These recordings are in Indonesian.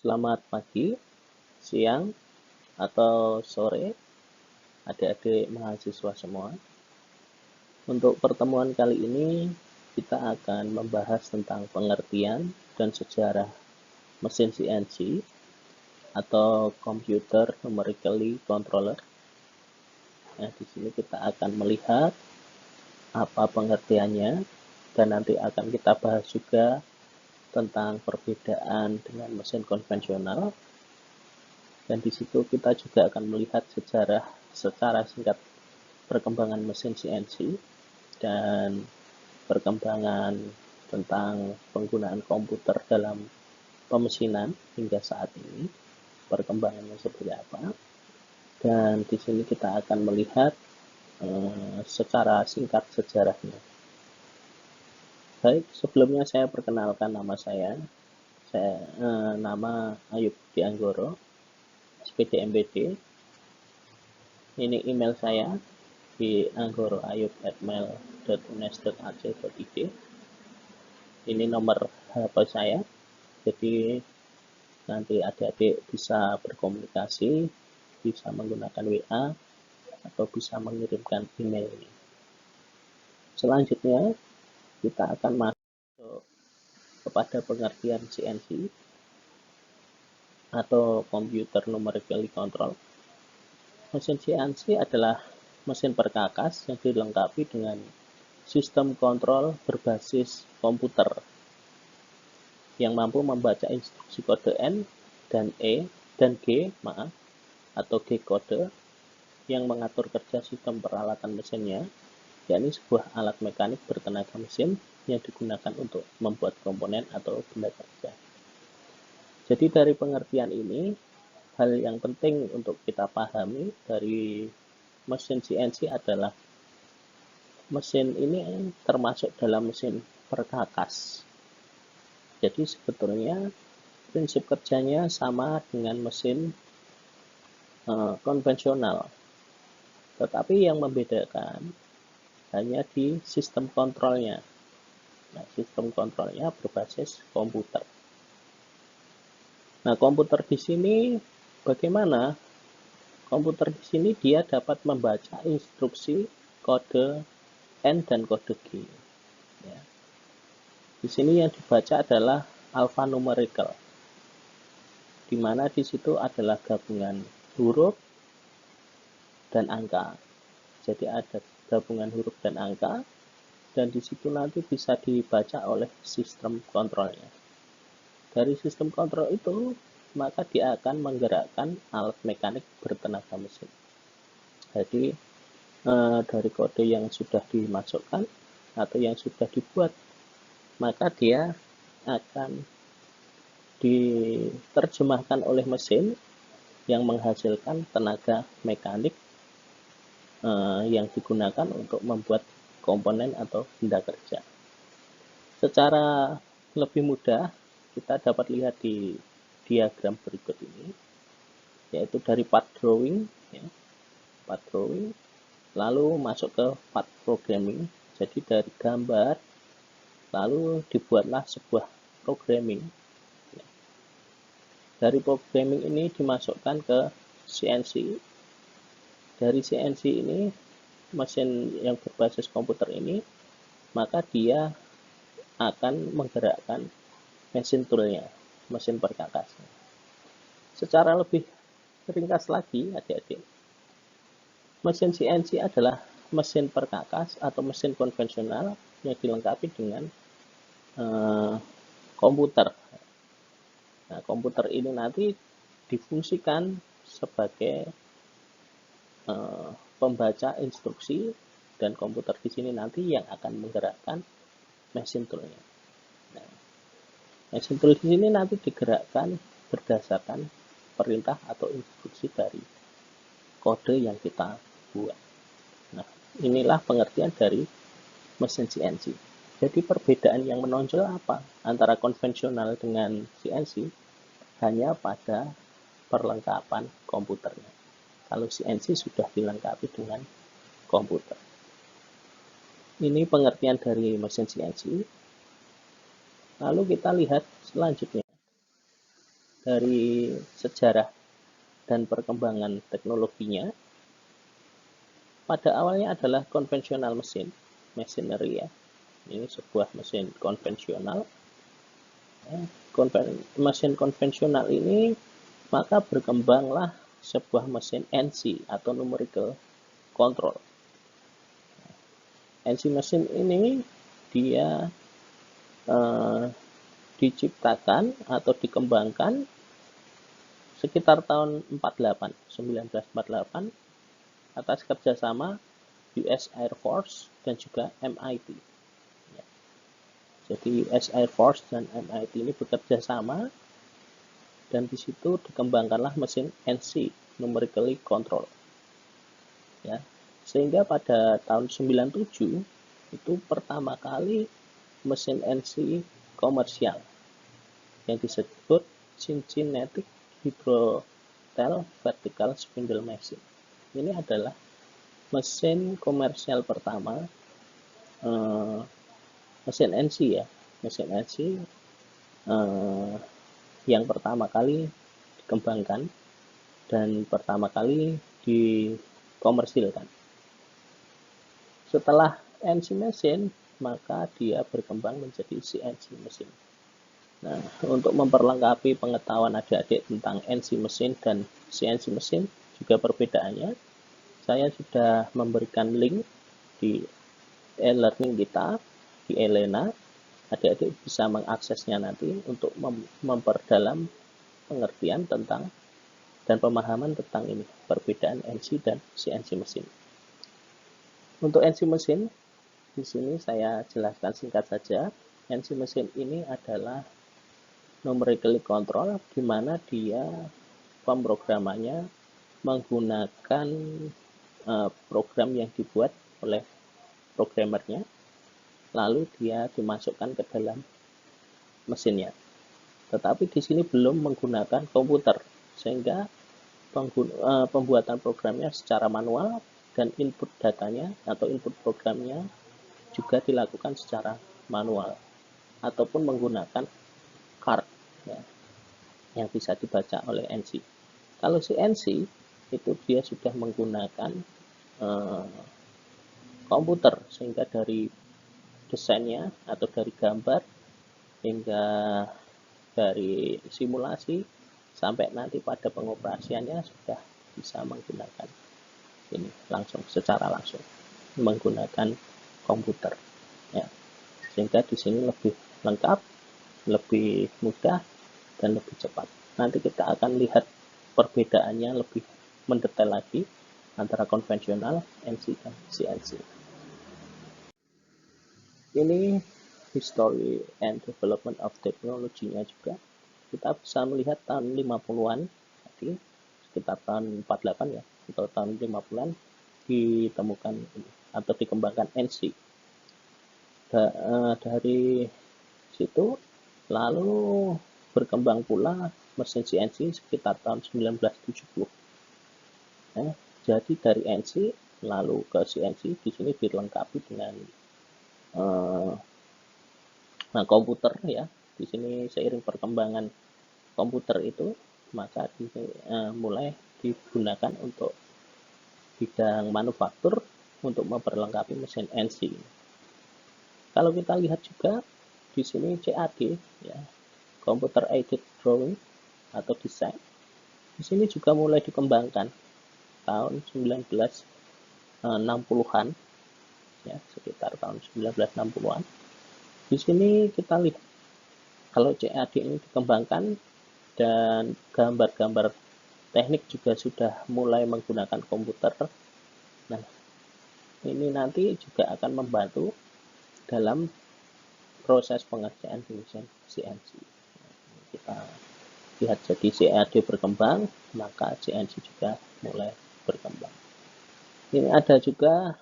Selamat pagi, siang, atau sore, adik-adik mahasiswa semua. Untuk pertemuan kali ini, kita akan membahas tentang pengertian dan sejarah mesin CNC atau Computer Numerically Controller. Nah, di sini kita akan melihat apa pengertiannya, dan nanti akan kita bahas juga tentang perbedaan dengan mesin konvensional. Dan di situ kita juga akan melihat sejarah secara singkat perkembangan mesin CNC dan perkembangan tentang penggunaan komputer dalam pemesinan hingga saat ini, perkembangannya seperti apa. Dan di sini kita akan melihat secara singkat sejarahnya. Baik, sebelumnya saya perkenalkan nama saya. Nama Ayub Budi Anggoro, SPDMPD. Ini email saya di anggoroayub@mail.unes.ac.id. Ini nomor HP saya, jadi nanti adik-adik bisa berkomunikasi, bisa menggunakan WA, atau bisa mengirimkan email ini. Selanjutnya, kita akan masuk kepada pengertian CNC atau Computer Numerically Control. Mesin CNC adalah mesin perkakas yang dilengkapi dengan sistem kontrol berbasis komputer yang mampu membaca instruksi kode N dan G atau G kode yang mengatur kerja sistem peralatan mesinnya, yakni sebuah alat mekanik bertenaga mesin yang digunakan untuk membuat komponen atau benda kerja. Jadi dari pengertian ini, hal yang penting untuk kita pahami dari mesin CNC adalah mesin ini termasuk dalam mesin perkakas. Jadi sebetulnya prinsip kerjanya sama dengan mesin konvensional. Tetapi yang membedakan hanya di sistem kontrolnya. Nah, sistem kontrolnya berbasis komputer. Nah, komputer di sini bagaimana? Komputer di sini dia dapat membaca instruksi kode N dan kode G. Ya. Di sini yang dibaca adalah alphanumerical, di mana di situ adalah gabungan huruf dan angka. Jadi ada gabungan huruf dan angka, dan di situ nanti bisa dibaca oleh sistem kontrolnya. Dari sistem kontrol itu, maka dia akan menggerakkan alat mekanik bertenaga mesin. Jadi dari kode yang sudah dimasukkan atau yang sudah dibuat, maka dia akan diterjemahkan oleh mesin yang menghasilkan tenaga mekanik yang digunakan untuk membuat komponen atau benda kerja. Secara lebih mudah, kita dapat lihat di diagram berikut ini, yaitu dari part drawing, lalu masuk ke part programming. Jadi dari gambar, lalu dibuatlah sebuah programming. Dari programming ini dimasukkan ke CNC. Dari CNC ini, mesin yang berbasis komputer ini, maka dia akan menggerakkan mesin toolnya, mesin perkakasnya. Secara lebih ringkas lagi, adik-adik, mesin CNC adalah mesin perkakas atau mesin konvensional yang dilengkapi dengan komputer. Nah, komputer ini nanti difungsikan sebagai pembaca instruksi, dan komputer di sini nanti yang akan menggerakkan mesin toolnya. Nah, mesin tool di sini nanti digerakkan berdasarkan perintah atau instruksi dari kode yang kita buat. Nah, inilah pengertian dari mesin CNC. Jadi perbedaan yang menonjol apa antara konvensional dengan CNC? Hanya pada perlengkapan komputernya. Kalau CNC sudah dilengkapi dengan komputer. Ini pengertian dari mesin CNC. Lalu kita lihat selanjutnya. dari sejarah dan perkembangan teknologinya, pada awalnya adalah konvensional machinery ya. Ini sebuah mesin konvensional. Mesin konvensional ini maka berkembanglah sebuah mesin NC atau numerical control. NC mesin ini dia diciptakan atau dikembangkan sekitar tahun 1948 atas kerjasama US Air Force dan juga MIT. Jadi US Air Force dan MIT ini bekerja sama dan di situ dikembangkanlah mesin NC, numerically control. Ya, sehingga pada tahun 97 itu pertama kali mesin NC komersial yang disebut Cincinnati Hydrotel Vertical Spindle Machine. Ini adalah mesin komersial pertama, mesin NC ya, mesin NC yang pertama kali dikembangkan dan pertama kali dikomersilkan. Setelah NC mesin, maka dia berkembang menjadi CNC mesin. Nah, untuk memperlengkapi pengetahuan adik-adik tentang NC mesin dan CNC mesin, juga perbedaannya, saya sudah memberikan link di e-learning kita, di Elena. Adik-adik bisa mengaksesnya nanti untuk memperdalam pengertian tentang dan pemahaman tentang ini, perbedaan NC dan CNC mesin. Untuk NC mesin, di sini saya jelaskan singkat saja. NC mesin ini adalah numerically control, di mana dia pemrogramannya menggunakan program yang dibuat oleh programmernya, lalu dia dimasukkan ke dalam mesinnya. Tetapi di sini belum menggunakan komputer, sehingga pembuatan programnya secara manual dan input datanya atau input programnya juga dilakukan secara manual ataupun menggunakan card ya, yang bisa dibaca oleh NC. Kalau CNC itu dia sudah menggunakan komputer, sehingga dari desainnya atau dari gambar hingga dari simulasi sampai nanti pada pengoperasiannya sudah bisa menggunakan ini secara langsung menggunakan komputer ya, sehingga di sini lebih lengkap, lebih mudah dan lebih cepat. Nanti kita akan lihat perbedaannya lebih mendetail lagi antara konvensional, NC dan CNC. Ini history and development of technology-nya juga. Kita bisa melihat tahun 50-an, tadi sekitar tahun 48 ya, atau tahun 50-an ditemukan atau dikembangkan NC. Dari situ lalu berkembang pula mesin CNC sekitar tahun 1970. Jadi dari NC lalu ke CNC, di sini dilengkapi dengan komputer ya. Di sini seiring perkembangan komputer itu, maka mulai digunakan untuk bidang manufaktur untuk memperlengkapi mesin NC. Kalau kita lihat juga di sini CAD ya, computer aided drawing atau design. Di sini juga mulai dikembangkan tahun 1960-an ya, sekitar tahun 1960-an. Di sini kita lihat kalau CAD ini dikembangkan dan gambar-gambar teknik juga sudah mulai menggunakan komputer. Nah, ini nanti juga akan membantu dalam proses pengerjaan di mesin CNC. Kita lihat, jadi CAD berkembang, maka CNC juga mulai berkembang. Ini ada juga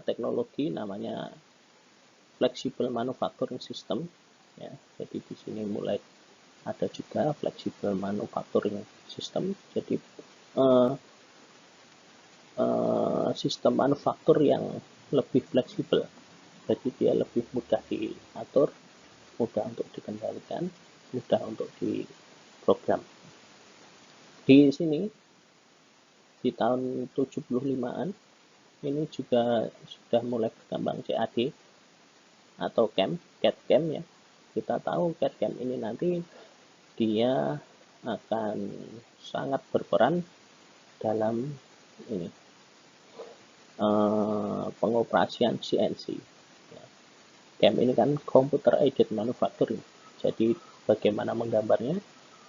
teknologi namanya flexible manufacturing system ya. Jadi di sini mulai ada juga flexible manufacturing system. Jadi sistem manufaktur yang lebih fleksibel. Jadi dia lebih mudah diatur, mudah untuk dikendalikan, mudah untuk program. Di sini di tahun 75-an ini juga sudah mulai berkembang CAD atau CAD-CAM ya. Kita tahu CAD-CAM ini nanti dia akan sangat berperan dalam ini pengoperasian CNC. CAM ini kan Computer Aided Manufacturing. Jadi bagaimana menggambarnya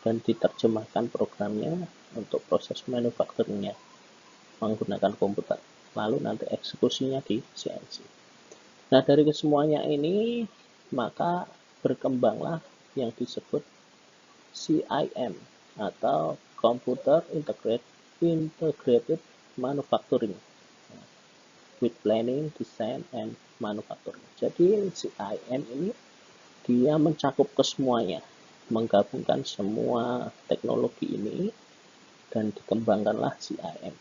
dan diterjemahkan programnya untuk proses manufacturingnya menggunakan komputer. Lalu nanti eksekusinya di CNC. Nah, dari kesemuanya ini maka berkembanglah yang disebut CIM atau Computer Integrated Manufacturing with Planning, Design, and Manufacturing. Jadi CIM ini dia mencakup kesemuanya, menggabungkan semua teknologi ini dan dikembangkanlah CIM.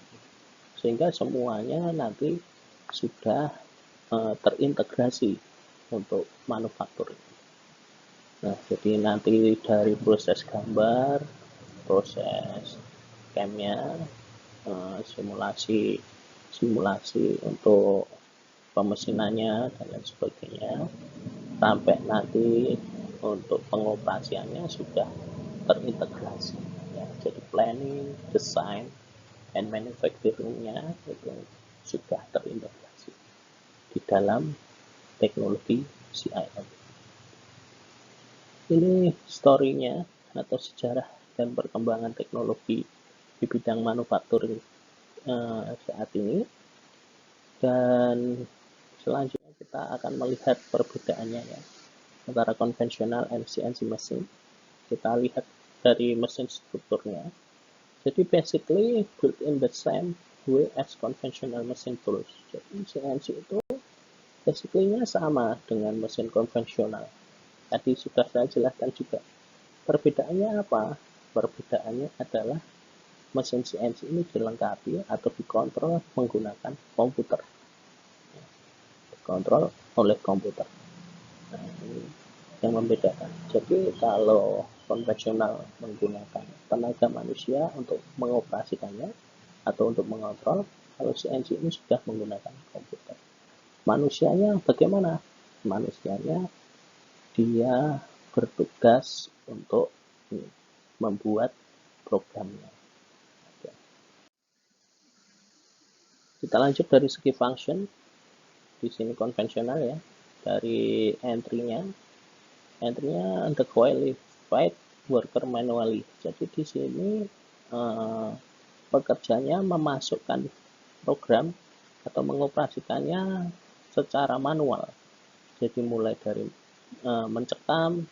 Sehingga semuanya nanti sudah terintegrasi untuk manufacturing. Nah, jadi nanti dari proses gambar, proses CAM-nya, simulasi untuk pemesinannya dan lain sebagainya, sampai nanti untuk pengoperasiannya sudah terintegrasi ya. Jadi planning, design, and manufacturing-nya itu sudah terintegrasi di dalam teknologi CIM. Ini story-nya atau sejarah dan perkembangan teknologi di bidang manufacturing saat ini, dan selanjutnya kita akan melihat perbedaannya ya antara konvensional and CNC mesin. Kita lihat dari mesin strukturnya. Jadi basically built in the same way as conventional machine tools. Jadi CNC itu basically-nya sama dengan mesin konvensional. Tadi sudah saya jelaskan juga. Perbedaannya apa? Perbedaannya adalah mesin CNC ini dilengkapi atau dikontrol menggunakan komputer. Dikontrol oleh komputer. Nah, ini yang membedakan. Jadi kalau konvensional menggunakan tenaga manusia untuk mengoperasikannya atau untuk mengontrol, kalau CNC ini sudah menggunakan komputer. Manusianya bagaimana? Manusianya dia bertugas untuk membuat programnya. Kita lanjut dari segi function. Di sini konvensional ya. Dari entry-nya the qualified worker manually. Jadi di sini pekerjanya memasukkan program atau mengoperasikannya secara manual. Jadi mulai dari mencekam,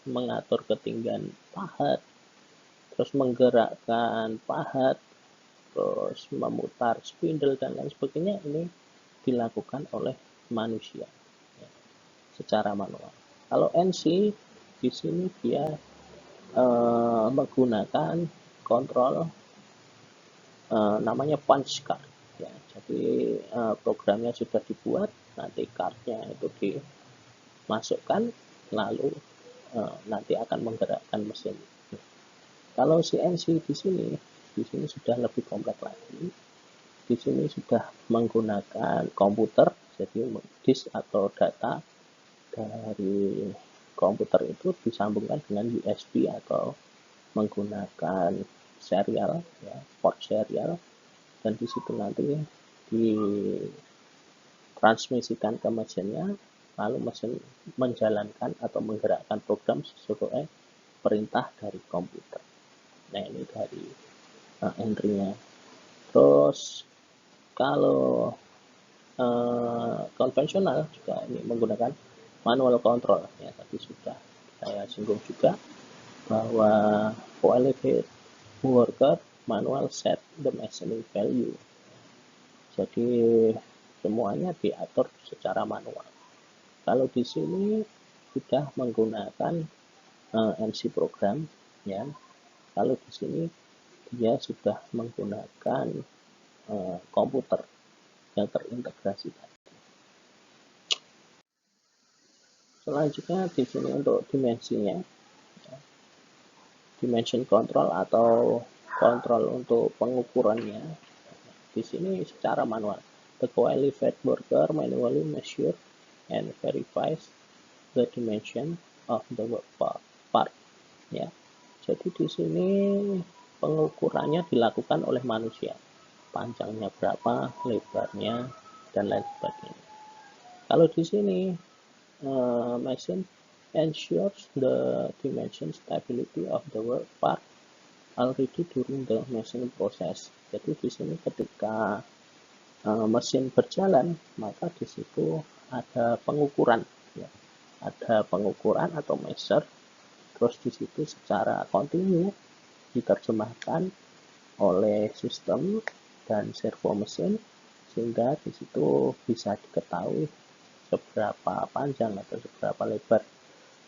mengatur ketinggian pahat, terus menggerakkan pahat, terus memutar spindle dan lain sebagainya, ini dilakukan oleh manusia ya, secara manual. Kalau NC di sini dia menggunakan kontrol namanya punch card ya. Jadi programnya sudah dibuat, nanti cardnya itu dimasukkan, lalu nanti akan menggerakkan mesin. Kalau CNC di sini sudah lebih kompleks lagi. Di sini sudah menggunakan komputer, jadi disk atau data dari komputer itu disambungkan dengan USB atau menggunakan serial, ya, port serial, dan di situ nanti ditransmisikan ke mesinnya, lalu mesin menjalankan atau menggerakkan program sesuai perintah dari komputer. Nah, ini dari entry-nya. Terus kalau konvensional juga ini menggunakan manual control ya, tadi sudah saya singgung juga bahwa qualified worker manual set the machining value. Jadi semuanya diatur secara manual. Kalau di sini sudah menggunakan NC program ya. Kalau di sini dia sudah menggunakan komputer yang terintegrasi tadi. Selanjutnya di sini untuk dimensinya. dimension control atau kontrol untuk pengukurannya. Di sini secara manual. The qualified worker manually measure and verifies the dimension of the work part. Ya. Jadi di sini pengukurannya dilakukan oleh manusia. Panjangnya berapa, lebarnya, dan lain sebagainya. Kalau di sini machine ensures the dimension stability of the work part already during the machining process. Jadi di sini ketika mesin berjalan, maka di situ ada pengukuran, ya. Ada pengukuran atau measure, terus di situ secara kontinu diterjemahkan oleh sistem dan servo mesin, sehingga di situ bisa diketahui seberapa panjang atau seberapa lebar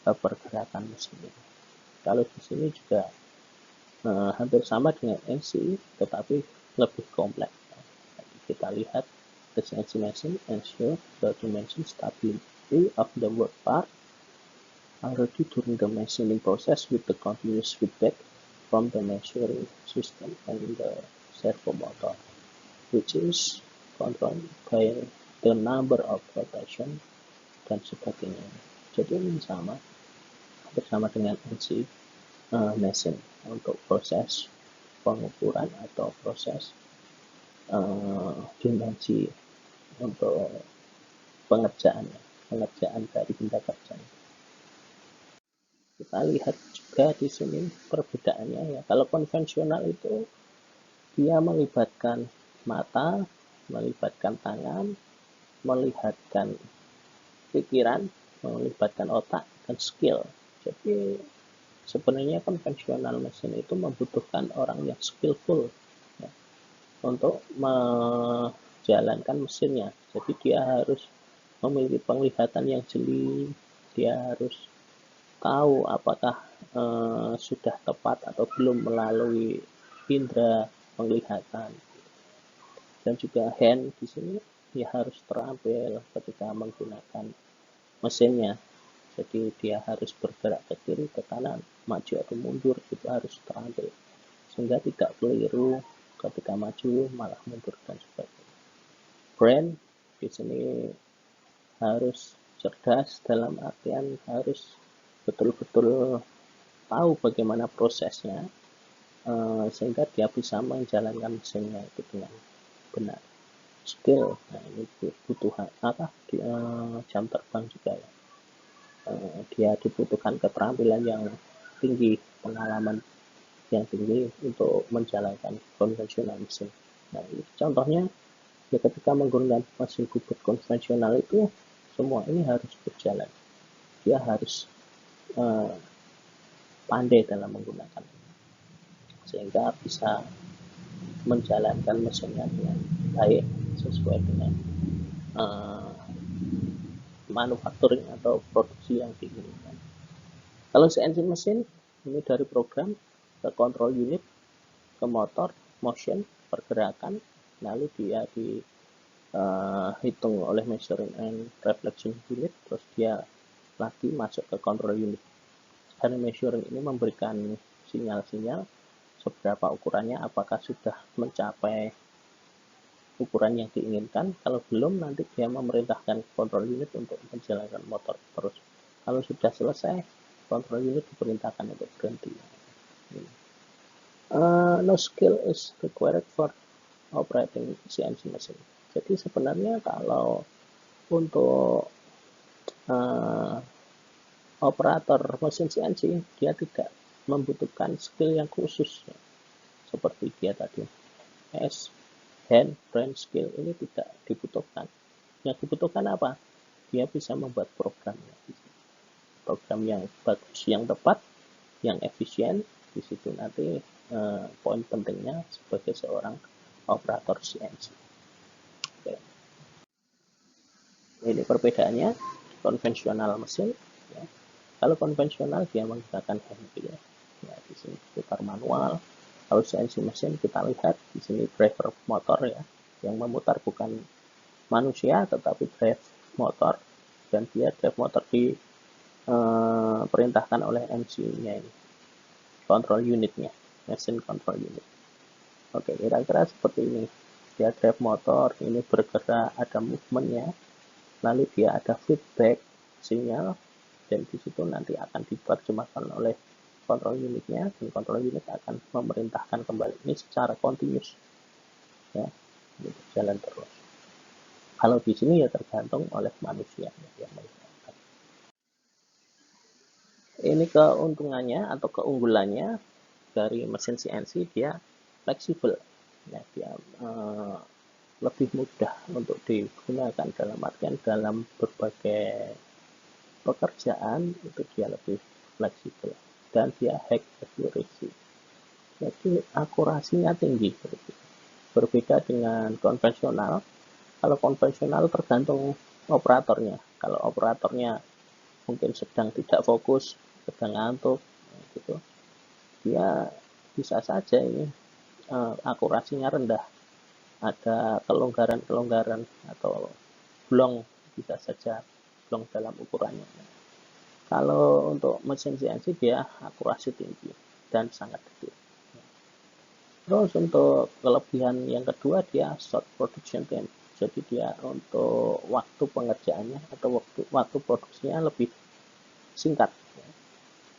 pergerakan mesin ini. Kalau di sini juga hampir sama dengan NC, tetapi lebih kompleks. Jadi kita lihat the CNC machine ensure the dimension stability of the work part already during the machining process with the continuous feedback from the measuring system and the servo motor, which is controlled by the number of rotation dan sebagainya. Jadi ini sama bersama dengan NC machine untuk proses pengukuran atau proses dimensi untuk pengerjaan dari benda kerja. Kita lihat juga di sini perbedaannya, ya. Kalau konvensional itu dia melibatkan mata, melibatkan tangan, melibatkan pikiran, melibatkan otak dan skill. Jadi sebenarnya konvensional mesin itu membutuhkan orang yang skillful, ya, untuk menjalankan mesinnya. Jadi dia harus memiliki penglihatan yang jeli, dia harus tahu apakah sudah tepat atau belum melalui indera penglihatan. Dan juga hand di sini dia harus terampil ketika menggunakan mesinnya. Jadi dia harus bergerak ke kiri, ke kanan, maju atau mundur, itu harus terampil sehingga tidak keliru ketika maju malah mundur dan sebagainya. Brain di sini harus cerdas dalam artian harus betul-betul tahu bagaimana prosesnya sehingga dia bisa menjalankan mesinnya itu dengan benar. Skill, nah ini kebutuhan jam terbang juga, ya. Dia dibutuhkan keterampilan yang tinggi, pengalaman yang tinggi untuk menjalankan konvensional mesin. Nah, ini contohnya ya ketika menggunakan mesin bubut konvensional itu semua ini harus berjalan. Dia harus pandai dalam menggunakan sehingga bisa menjalankan mesinnya dengan baik sesuai dengan manufacturing atau produksi yang diinginkan. Kalau CNC mesin ini dari program ke control unit ke motor, motion, pergerakan, lalu dia dihitung oleh measuring and reflection unit, terus dia lagi masuk ke control unit. Dan measuring ini memberikan sinyal-sinyal seberapa ukurannya, apakah sudah mencapai ukuran yang diinginkan. Kalau belum, nanti dia memerintahkan control unit untuk menjalankan motor terus. Kalau sudah selesai, control unit diperintahkan untuk berhenti. No skill is required for operating CNC machine. Jadi sebenarnya kalau untuk operator mesin CNC dia tidak membutuhkan skill yang khusus, ya. Seperti dia tadi hand, brain skill ini tidak dibutuhkan. Yang dibutuhkan apa? Dia bisa membuat program yang bagus, yang tepat, yang efisien. Di situ nanti poin pentingnya sebagai seorang operator CNC. Oke. Ini perbedaannya konvensional mesin. Ya. Kalau konvensional dia menggunakan hand wheel. Ya, di sini putar manual. Kalau CNC mesin kita lihat di sini driver motor, ya, yang memutar bukan manusia tetapi drive motor, dan dia drive motor diperintahkan oleh MC-nya ini. control unitnya, mesin control unit. Oke, kira-kira seperti ini. Dia drive motor, ini bergerak, ada movementnya, lalu dia ada feedback sinyal, dan di situ nanti akan diterjemahkan oleh control unitnya, dan control unit akan memerintahkan kembali ini secara continuous, ya, jalan terus. Kalau di sini ya tergantung oleh manusia yang melihat. Ini keuntungannya atau keunggulannya dari mesin CNC, dia fleksibel, ya, dia lebih mudah untuk digunakan, dalam artian dalam berbagai pekerjaan itu dia lebih fleksibel, dan dia high accuracy, jadi akurasinya tinggi. Berbeda dengan konvensional. Kalau konvensional tergantung operatornya. Kalau operatornya mungkin sedang tidak fokus, sedang ngantuk, gitu, dia bisa saja ini akurasinya rendah, ada kelonggaran-kelonggaran atau blong, bisa saja blong dalam ukurannya. Kalau untuk mesin CNC dia akurasi tinggi dan sangat detail. Terus untuk kelebihan yang kedua, dia short production time. Jadi dia untuk waktu pengerjaannya atau waktu produksinya lebih singkat.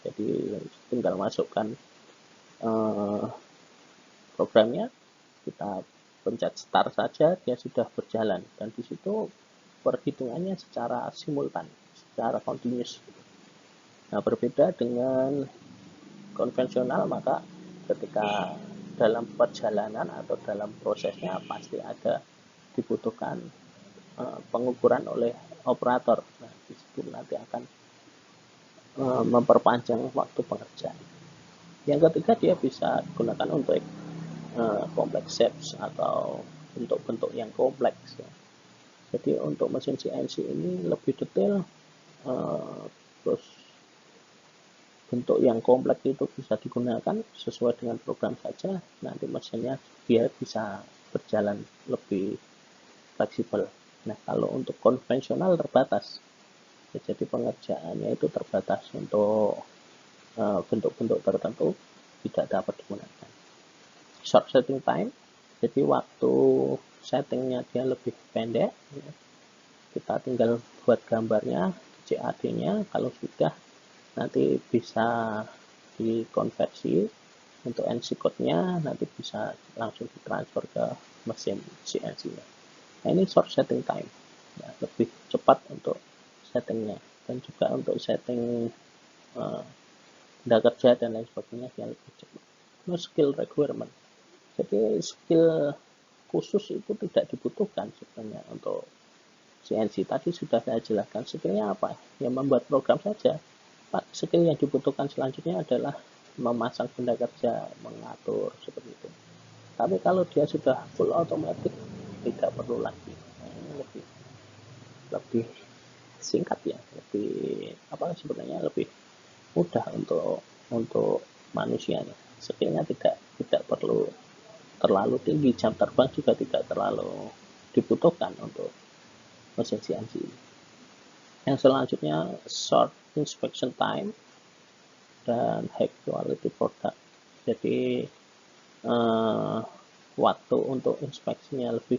Jadi tinggal masukkan programnya, kita pencet start saja, dia sudah berjalan, dan di situ perhitungannya secara simultan, secara continuous. Nah, berbeda dengan konvensional, maka ketika dalam perjalanan atau dalam prosesnya pasti ada dibutuhkan pengukuran oleh operator. Nah, di situ nanti akan memperpanjang waktu pengerjaan. Yang ketiga, dia bisa digunakan untuk complex shapes atau bentuk-bentuk yang kompleks, ya. Jadi untuk mesin CNC ini lebih detail, terus bentuk yang kompleks itu bisa digunakan sesuai dengan program saja, nanti mesinnya dia bisa berjalan lebih fleksibel. Nah, kalau untuk konvensional terbatas, jadi pengerjaannya itu terbatas untuk bentuk-bentuk tertentu, tidak dapat digunakan. Short setting time, jadi waktu settingnya dia lebih pendek, ya. Kita tinggal buat gambarnya, CAD-nya, kalau sudah nanti bisa dikonversi untuk NC code-nya, nanti bisa langsung ditransfer ke mesin CNC-nya. Nah, ini short setting time, ya, lebih cepat untuk settingnya, dan juga untuk setting benda kerja dan lain sebagainya yang lebih cepat. No skill requirement, jadi skill khusus itu tidak dibutuhkan sebenarnya untuk CNC. Tadi sudah saya jelaskan skillnya apa, yang membuat program saja. Skill yang dibutuhkan selanjutnya adalah memasang benda kerja, mengatur, seperti itu. Tapi kalau dia sudah full automatic, tidak perlu lagi. Nah, ini lebih singkat, ya, sebenarnya lebih mudah untuk manusianya. Skillnya tidak perlu terlalu tinggi, jam terbang juga tidak terlalu dibutuhkan untuk mesin CNC. Yang selanjutnya short inspection time dan high quality product. Jadi waktu untuk inspeksinya lebih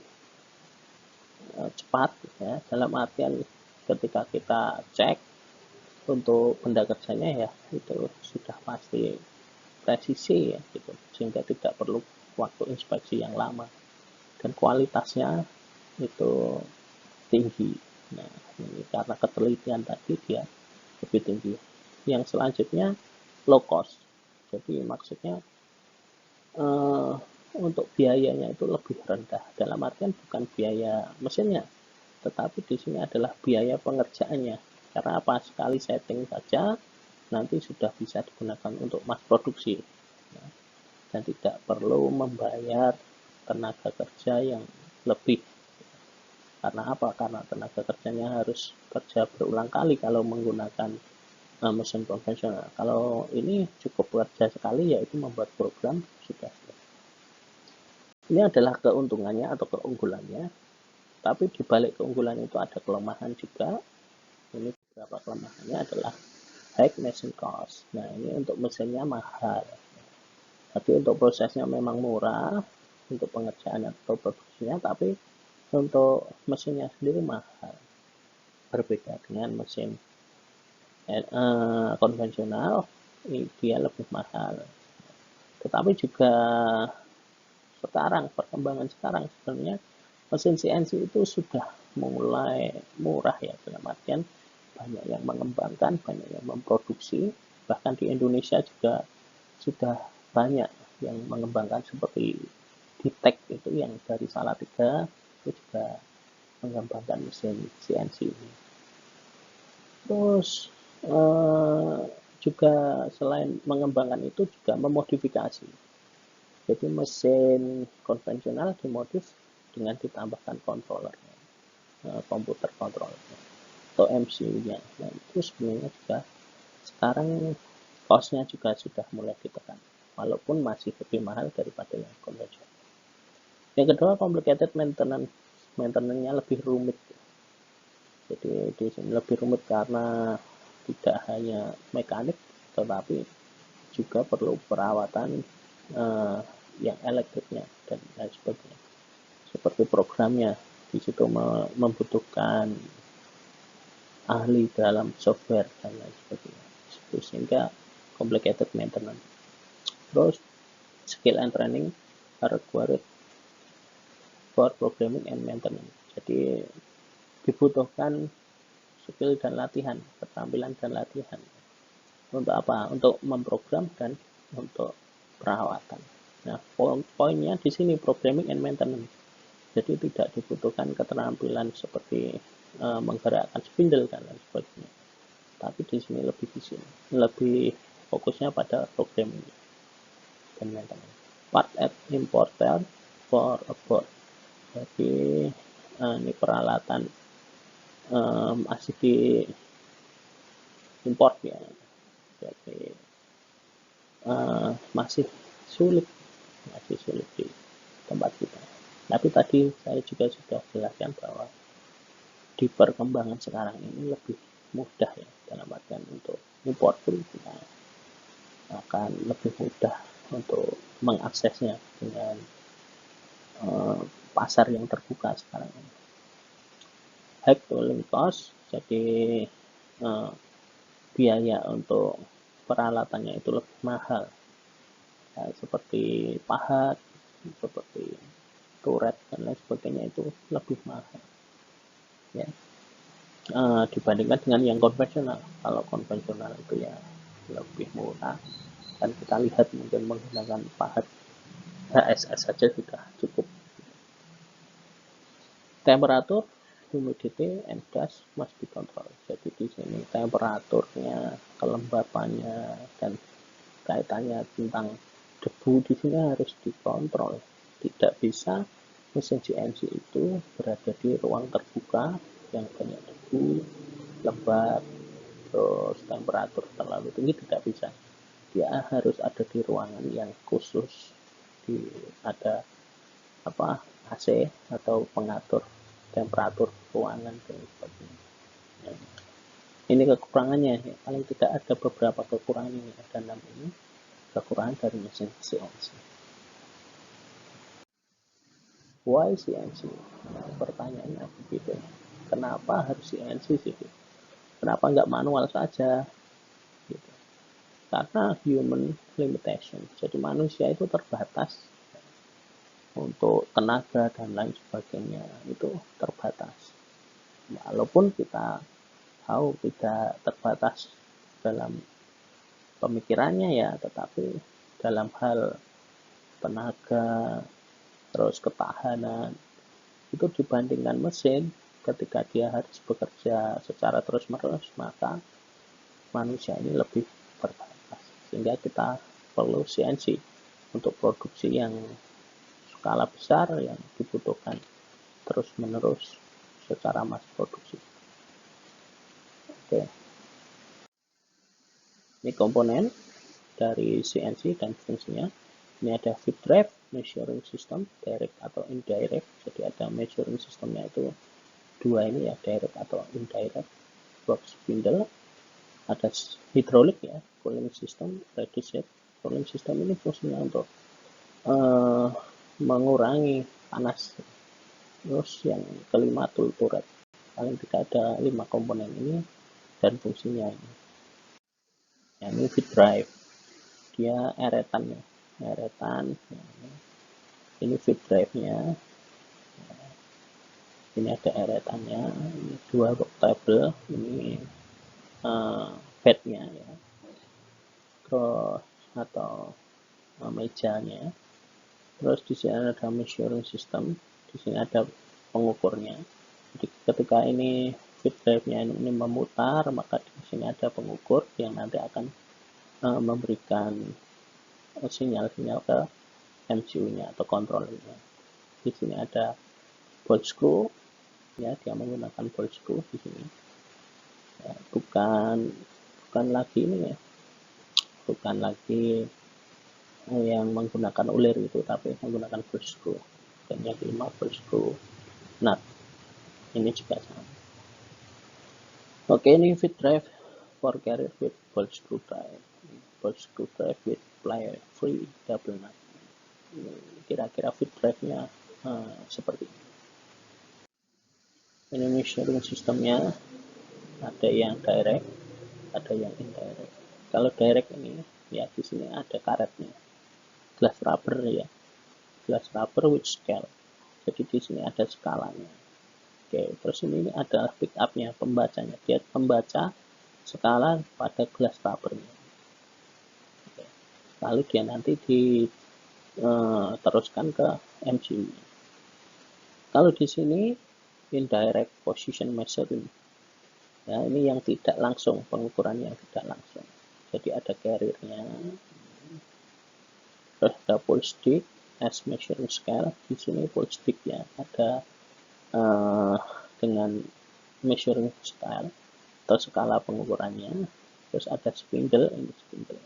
cepat, ya, dalam artian ketika kita cek untuk benda kerjanya, ya, itu sudah pasti presisi, ya, gitu, sehingga tidak perlu waktu inspeksi yang lama, dan kualitasnya itu tinggi. Nah, ini karena ketelitian tadi dia lebih tinggi. Yang selanjutnya low cost, jadi maksudnya untuk biayanya itu lebih rendah, dalam artian bukan biaya mesinnya, tetapi di sini adalah biaya pengerjaannya. Karena apa? Sekali setting saja nanti sudah bisa digunakan untuk mass produksi, ya, dan tidak perlu membayar tenaga kerja yang lebih. Karena apa? Karena tenaga kerjanya harus kerja berulang kali kalau menggunakan mesin konvensional. Kalau ini cukup kerja sekali, yaitu membuat program sudah. Ini adalah keuntungannya atau keunggulannya. Tapi di balik keunggulan itu ada kelemahan juga. Ini beberapa kelemahannya adalah high machine cost. Nah, ini untuk mesinnya mahal. Tapi untuk prosesnya memang murah untuk pengerjaan atau produksinya, tapi untuk mesinnya sendiri mahal. Berbeda dengan mesin konvensional, dia lebih mahal. Tetapi juga sekarang, perkembangan sekarang sebenarnya mesin CNC itu sudah mulai murah ya, dalam artian banyak yang mengembangkan, banyak yang memproduksi, bahkan di Indonesia juga sudah banyak yang mengembangkan, seperti Ditek itu yang dari Salatiga itu juga mengembangkan mesin CNC ini. Terus juga selain mengembangkan itu juga memodifikasi. Jadi mesin konvensional dimodif dengan ditambahkan controllernya, komputer controllernya atau MCU-nya. Nah, itu sebenarnya juga sekarang cost-nya juga sudah mulai ditekan, walaupun masih lebih mahal daripada yang konvensional. Yang kedua, complicated maintenance. Maintenance-nya lebih rumit. Jadi di sini lebih rumit karena tidak hanya mekanik, tetapi juga perlu perawatan yang elektriknya dan lain sebagainya. Seperti programnya, di situ membutuhkan ahli dalam software dan lain sebagainya. Sehingga complicated maintenance. Terus skill and training are required for programming and maintenance. Jadi dibutuhkan skill dan latihan, keterampilan dan latihan. Untuk apa? Untuk memprogram dan untuk perawatan. Nah, poinnya di sini programming and maintenance. Jadi tidak dibutuhkan keterampilan seperti menggerakkan spindle dan lain sebagainya. Tapi di sini lebih fokusnya pada programming dan maintenance. Part at importer for a board. Jadi ini peralatan masih di import ya. Jadi masih sulit di tempat kita. Tapi tadi saya juga sudah jelaskan bahwa di perkembangan sekarang ini lebih mudah ya, dalam artian untuk import pun kita akan lebih mudah untuk mengaksesnya dengan pasar yang terbuka sekarang ini. High tooling cost, jadi biaya untuk peralatannya itu lebih mahal, ya, seperti pahat, seperti turret dan lain sebagainya itu lebih mahal ya, dibandingkan dengan yang konvensional. Kalau konvensional itu ya lebih murah, dan kita lihat mungkin menggunakan pahat HSS saja sudah cukup. Temperatur, humidity, and dust must be controlled. Jadi di sini temperaturnya, kelembapannya, dan kaitannya tentang debu di sini harus dikontrol. Tidak bisa mesin CNC itu berada di ruang terbuka yang banyak debu, lembab, terus temperatur terlalu tinggi, tidak bisa. Dia harus ada di ruangan yang khusus, ada AC atau pengatur temperatur ruangan dan sebagainya. Ini kekurangannya ya. Paling tidak ada beberapa kekurangan ini, ada 6 ini kekurangan dari mesin CNC. Why CNC? Nah, pertanyaannya begitu. Kenapa harus CNC sih? Kenapa nggak manual saja? Gitu. Karena human limitation. Jadi manusia itu terbatas untuk tenaga dan lain sebagainya, itu terbatas. Walaupun kita tahu tidak terbatas dalam pemikirannya ya, tetapi dalam hal tenaga, terus ketahanan, itu dibandingkan mesin, ketika dia harus bekerja secara terus-menerus, maka manusia ini lebih terbatas. Sehingga kita perlu CNC untuk produksi yang skala besar, yang dibutuhkan terus-menerus secara mass produksi. Oke. Ini komponen dari CNC dan fungsinya. Ini ada feed drive, measuring system, direct atau indirect. Jadi ada measuring systemnya itu dua ini ya, direct atau indirect. Box spindle, ada hidrolik ya, cooling system, reduced cooling system ini fungsinya untuk mengurangi panas. Terus yang kelima tool turret, paling tidak ada 5 komponen ini dan fungsinya ini. Yang ini feed drive, dia eretan ya, eretan. Ini feed drive-nya, ini ada eretannya, ini 2 table, ini bed-nya ya, terus atau mejanya. Terus di sini ada measuring system, di sini ada pengukurnya. Jadi ketika ini feed drive-nya ini memutar, maka di sini ada pengukur yang nanti akan memberikan sinyal-sinyal ke MCU-nya atau controller-nya. Di sini ada bolt screw, ya, dia menggunakan bolt screw di sini. Ya, bukan lagi ini ya, bukan lagi yang menggunakan ulir itu, tapi menggunakan bolt screw. Dan yang kelima bolt screw nut, ini juga sama. Oke, ini feed drive for carrier with bolt screw drive, bolt screw drive with plier free double nut. Kira-kira feed drive-nya seperti ini. Ini measuring sistemnya, ada yang direct, ada yang indirect. Kalau direct ini ya di sini ada karetnya, glass rubber ya, glass rubber with scale. Jadi di sini ada skalanya. Oke, terus ini ada pick up-nya, pembacanya. Dia membaca skala pada glass rubber-nya. Oke. Lalu dia nanti diteruskan ke MCU-nya. Kalau di sini indirect position measuring, ya ini yang tidak langsung, pengukuran yang tidak langsung. Jadi ada carrier-nya, terus ada pulse stick as measuring scale. Di sini pulse stick ya, ada dengan measuring scale atau skala pengukurannya. Terus ada spindle, ini spindle.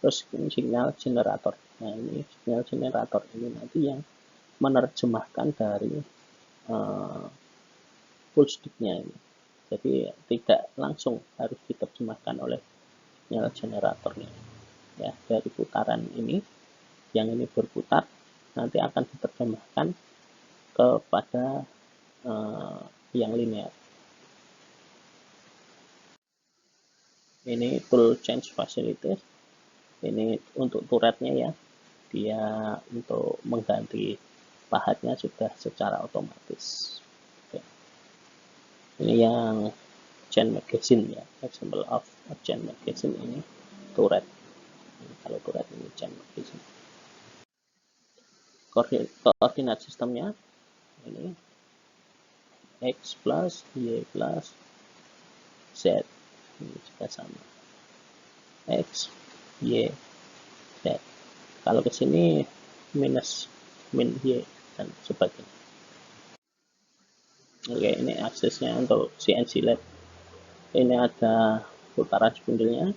Terus ini signal generator. Nah ini signal generator ini nanti yang menerjemahkan dari pulse stick-nya ini. Jadi tidak langsung harus diterjemahkan oleh signal generatornya. Ya, dari putaran ini, yang ini berputar, nanti akan diterjemahkan kepada yang linear. Ini tool change facilities, ini untuk turretnya ya, dia untuk mengganti pahatnya sudah secara otomatis. Oke. Ini yang chain magazine ya, example of chain magazine ini turret. Kalau turret ini chain magazine. Koordinat sistemnya ini X plus Y plus Z, ini juga sama, X Y Z. Kalau ke sini minus min Y dan sebagainya. Oke, ini aksesnya untuk CNC LED. Ini ada putaran spindle-nya,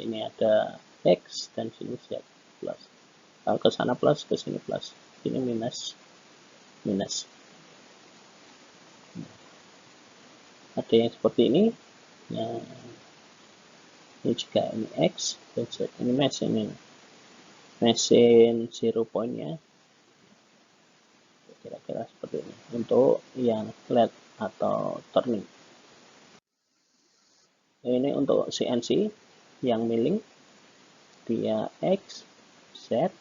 ini ada X dan sini Z plus. Kalau ke sana plus, ke sini plus. Ini minus minus. Ada yang seperti ini. Nah, ini juga ini X dan Z. Ini mesin 0 point-nya. Kira-kira seperti ini. Untuk yang LED atau turning. Ini untuk CNC yang milling. Dia X, Z,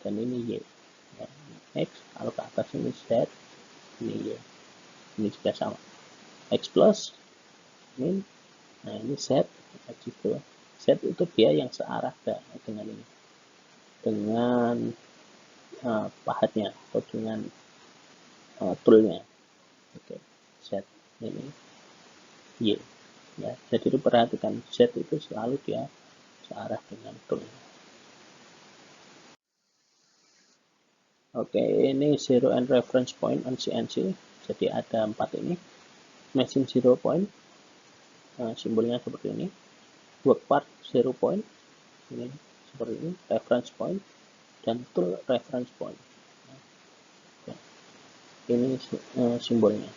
dan ini Y. Ya, X, kalau ke atas ini Z, ini Y. Ini juga sama. X plus, min. Nah ini Z, X itu. Z itu dia yang searah dengan ini, dengan pahatnya atau dengan toolnya. Oke, Z ini Y. Ya, jadi diperhatikan Z itu selalu dia searah dengan toolnya. Oke, ini zero and reference point on CNC. Jadi ada 4 ini. Machine 0 point, simbolnya seperti ini. Work part 0 point, ini seperti ini, reference point, dan tool reference point. Ini simbolnya.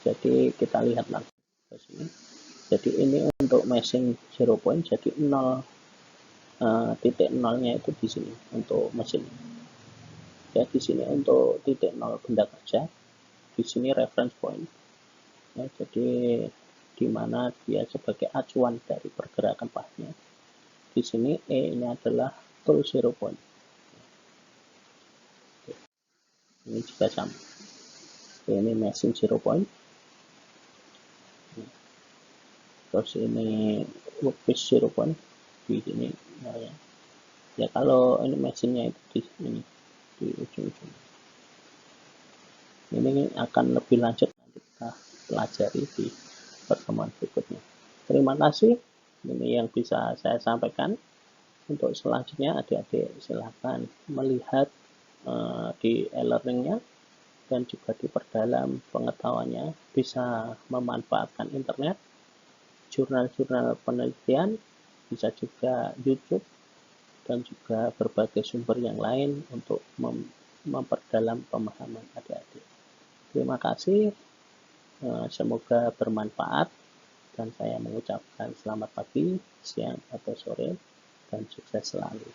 Jadi kita lihat langsung ke sini. Jadi ini untuk mesin 0 point, jadi 0 titik nolnya itu di sini untuk mesin. Ya, di sini untuk titik nol benda kerja, di sini reference point. Ya, jadi di mana dia sebagai acuan dari pergerakan pahnya. Di sini E ini adalah tool 0 point. Ini juga sama. Ini mesin 0 point. Terus ini workpiece 0 point di sini. Ya kalau ini mesinnya itu di sini di ujung-ujung. Ini akan lebih lanjut nanti kita pelajari di pertemuan berikutnya. Terima kasih. Ini yang bisa saya sampaikan. Untuk selanjutnya adik-adik silakan melihat di e-learningnya dan juga diperdalam pengetahuannya, bisa memanfaatkan internet, jurnal-jurnal penelitian, bisa juga YouTube, dan juga berbagai sumber yang lain untuk memperdalam pemahaman adik-adik. Terima kasih, semoga bermanfaat, dan saya mengucapkan selamat pagi, siang, atau sore, dan sukses selalu.